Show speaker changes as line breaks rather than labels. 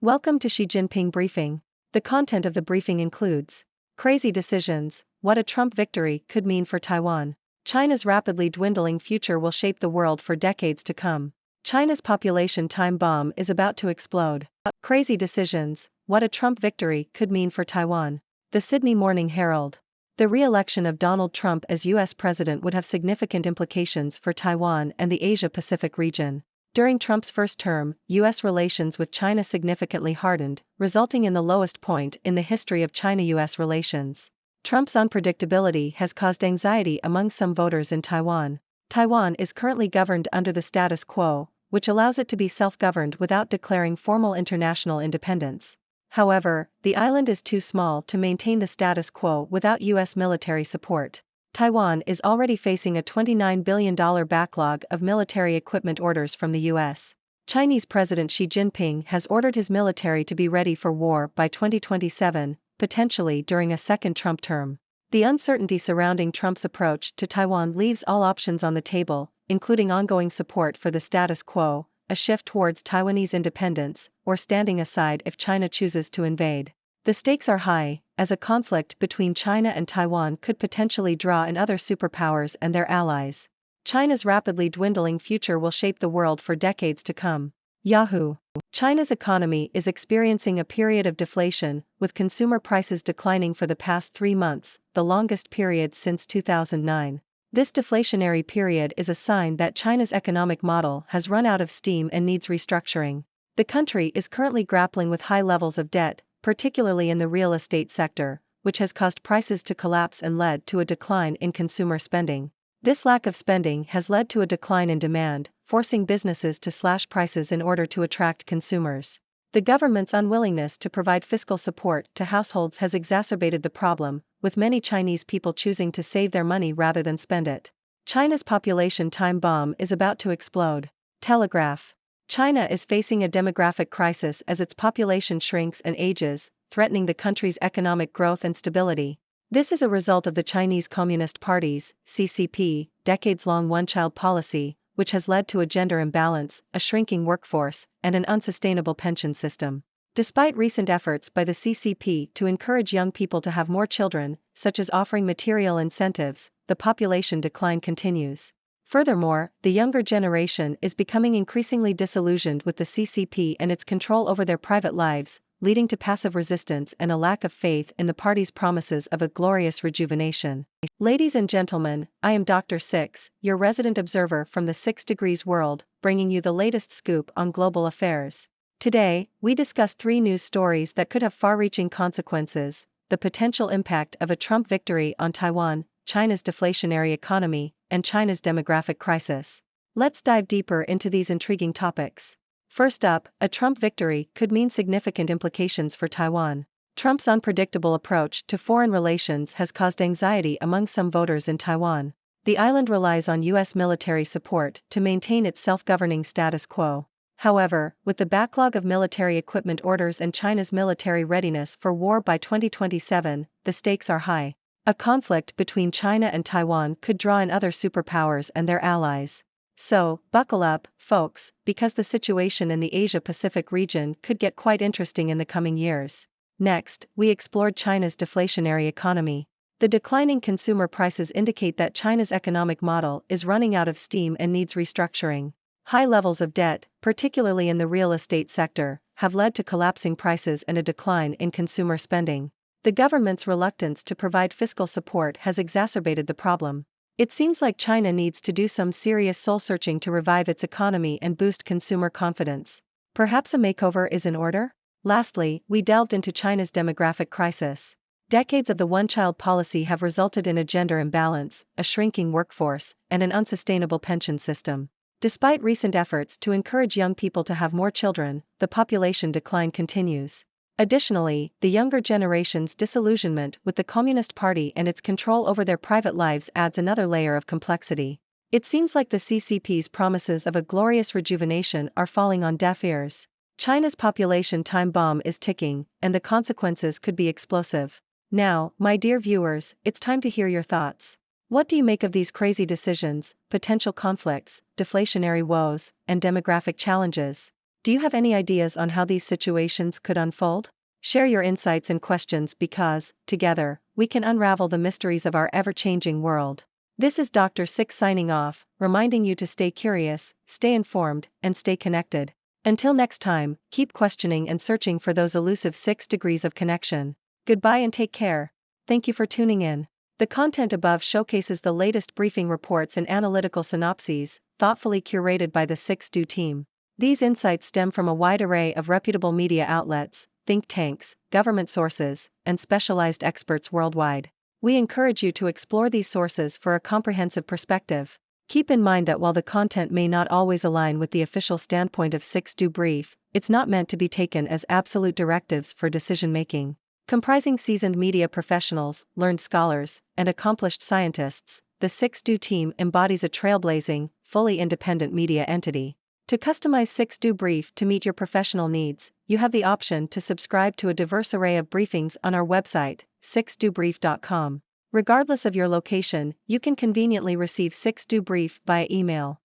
Welcome to Xi Jinping briefing. The content of the briefing includes crazy decisions, what a Trump victory could mean for Taiwan. China's rapidly dwindling future will shape the world for decades to come. China's population time bomb is about to explode. Crazy decisions, what a Trump victory could mean for Taiwan. The Sydney Morning Herald. The re-election of Donald Trump as U.S. president would have significant implications for Taiwan and the Asia-Pacific region. During Trump's first term, U.S. relations with China significantly hardened, resulting in the lowest point in the history of China-U.S. relations. Trump's unpredictability has caused anxiety among some voters in Taiwan. Taiwan is currently governed under the status quo, which allows it to be self-governed without declaring formal international independence. However, the island is too small to maintain the status quo without U.S. military support. Taiwan is already facing a $29 billion backlog of military equipment orders from the U.S. Chinese President Xi Jinping has ordered his military to be ready for war by 2027, potentially during a second Trump term. The uncertainty surrounding Trump's approach to Taiwan leaves all options on the table, including ongoing support for the status quo, a shift towards Taiwanese independence, or standing aside if China chooses to invade. The stakes are high, as a conflict between China and Taiwan could potentially draw in other superpowers and their allies. China's rapidly dwindling future will shape the world for decades to come. Yahoo! China's economy is experiencing a period of deflation, with consumer prices declining for the past 3 months, the longest period since 2009. This deflationary period is a sign that China's economic model has run out of steam and needs restructuring. The country is currently grappling with high levels of debt, particularly in the real estate sector, which has caused prices to collapse and led to a decline in consumer spending. This lack of spending has led to a decline in demand, forcing businesses to slash prices in order to attract consumers. The government's unwillingness to provide fiscal support to households has exacerbated the problem, with many Chinese people choosing to save their money rather than spend it. China's population time bomb is about to explode. Telegraph. China is facing a demographic crisis as its population shrinks and ages, threatening the country's economic growth and stability. This is a result of the Chinese Communist Party's (CCP) decades-long one-child policy, which has led to a gender imbalance, a shrinking workforce, and an unsustainable pension system. Despite recent efforts by the CCP to encourage young people to have more children, such as offering material incentives, the population decline continues. Furthermore, the younger generation is becoming increasingly disillusioned with the CCP and its control over their private lives, leading to passive resistance and a lack of faith in the party's promises of a glorious rejuvenation. Ladies and gentlemen, I am Dr. Six, your resident observer from the 6 Degrees world, bringing you the latest scoop on global affairs. Today, we discuss 3 news stories that could have far-reaching consequences: the potential impact of a Trump victory on Taiwan, China's deflationary economy, and China's demographic crisis. Let's dive deeper into these intriguing topics. First up, a Trump victory could mean significant implications for Taiwan. Trump's unpredictable approach to foreign relations has caused anxiety among some voters in Taiwan. The island relies on U.S. military support to maintain its self-governing status quo. However, with the backlog of military equipment orders and China's military readiness for war by 2027, the stakes are high. A conflict between China and Taiwan could draw in other superpowers and their allies. So, buckle up, folks, because the situation in the Asia-Pacific region could get quite interesting in the coming years. Next, we explored China's deflationary economy. The declining consumer prices indicate that China's economic model is running out of steam and needs restructuring. High levels of debt, particularly in the real estate sector, have led to collapsing prices and a decline in consumer spending. The government's reluctance to provide fiscal support has exacerbated the problem. It seems like China needs to do some serious soul-searching to revive its economy and boost consumer confidence. Perhaps a makeover is in order? Lastly, we delved into China's demographic crisis. Decades of the one-child policy have resulted in a gender imbalance, a shrinking workforce, and an unsustainable pension system. Despite recent efforts to encourage young people to have more children, the population decline continues. Additionally, the younger generation's disillusionment with the Communist Party and its control over their private lives adds another layer of complexity. It seems like the CCP's promises of a glorious rejuvenation are falling on deaf ears. China's population time bomb is ticking, and the consequences could be explosive. Now, my dear viewers, it's time to hear your thoughts. What do you make of these crazy decisions, potential conflicts, deflationary woes, and demographic challenges? Do you have any ideas on how these situations could unfold? Share your insights and questions because, together, we can unravel the mysteries of our ever-changing world. This is Dr. Six signing off, reminding you to stay curious, stay informed, and stay connected. Until next time, keep questioning and searching for those elusive 6 degrees of connection. Goodbye and take care. Thank you for tuning in. The content above showcases the latest briefing reports and analytical synopses, thoughtfully curated by the 6Do team. These insights stem from a wide array of reputable media outlets, think tanks, government sources, and specialized experts worldwide. We encourage you to explore these sources for a comprehensive perspective. Keep in mind that while the content may not always align with the official standpoint of 6Do Brief, it's not meant to be taken as absolute directives for decision-making. Comprising seasoned media professionals, learned scholars, and accomplished scientists, the 6Do team embodies a trailblazing, fully independent media entity. To customize 6Do Brief to meet your professional needs, you have the option to subscribe to a diverse array of briefings on our website, 6dobrief.com. Regardless of your location, you can conveniently receive 6Do Brief via email.